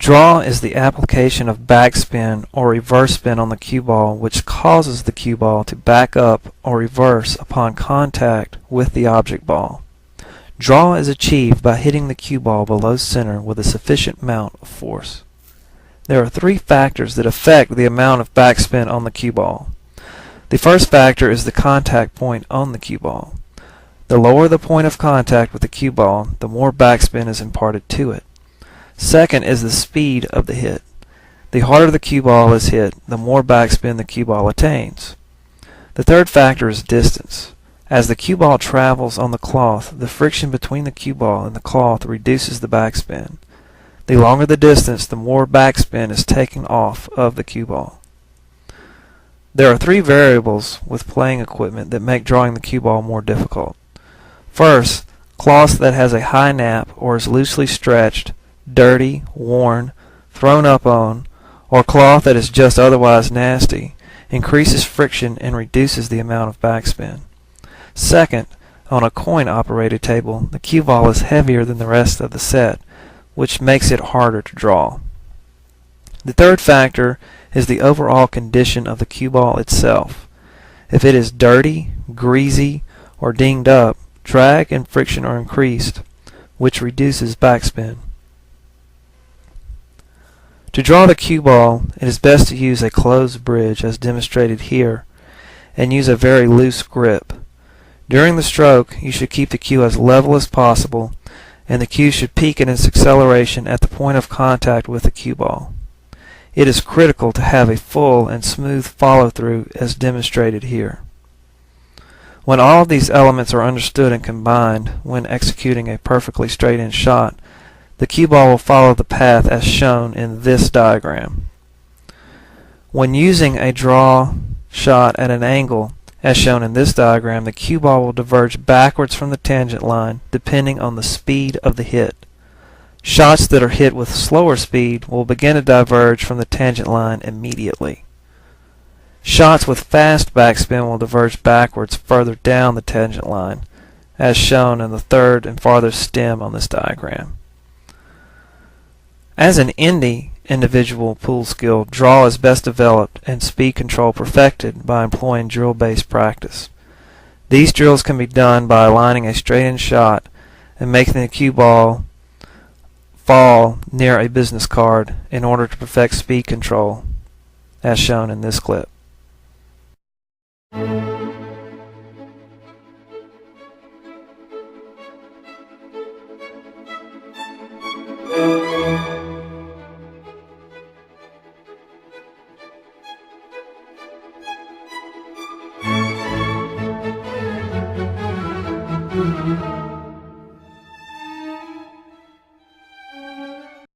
Draw is the application of backspin or reverse spin on the cue ball, which causes the cue ball to back up or reverse upon contact with the object ball. Draw is achieved by hitting the cue ball below center with a sufficient amount of force. There are three factors that affect the amount of backspin on the cue ball. The first factor is the contact point on the cue ball. The lower the point of contact with the cue ball, the more backspin is imparted to it. Second is the speed of the hit. The harder the cue ball is hit, the more backspin the cue ball attains. The third factor is distance. As the cue ball travels on the cloth, the friction between the cue ball and the cloth reduces the backspin. The longer the distance, the more backspin is taken off of the cue ball. There are three variables with playing equipment that make drawing the cue ball more difficult. First, cloth that has a high nap or is loosely stretched, dirty, worn, thrown up on, or cloth that is just otherwise nasty, increases friction and reduces the amount of backspin. Second, on a coin-operated table, the cue ball is heavier than the rest of the set, which makes it harder to draw. The third factor is the overall condition of the cue ball itself. If it is dirty, greasy, or dinged up, drag and friction are increased, which reduces backspin. To draw the cue ball, it is best to use a closed bridge as demonstrated here, and use a very loose grip. During the stroke, you should keep the cue as level as possible, and the cue should peak in its acceleration at the point of contact with the cue ball. It is critical to have a full and smooth follow-through as demonstrated here. When all of these elements are understood and combined when executing a perfectly straight-in shot, the cue ball will follow the path as shown in this diagram. When using a draw shot at an angle, as shown in this diagram, the cue ball will diverge backwards from the tangent line depending on the speed of the hit. Shots that are hit with slower speed will begin to diverge from the tangent line immediately. Shots with fast backspin will diverge backwards further down the tangent line, as shown in the third and farthest stem on this diagram. As an individual pool skill, draw is best developed and speed control perfected by employing drill-based practice. These drills can be done by aligning a straight-in shot and making the cue ball fall near a business card in order to perfect speed control, as shown in this clip.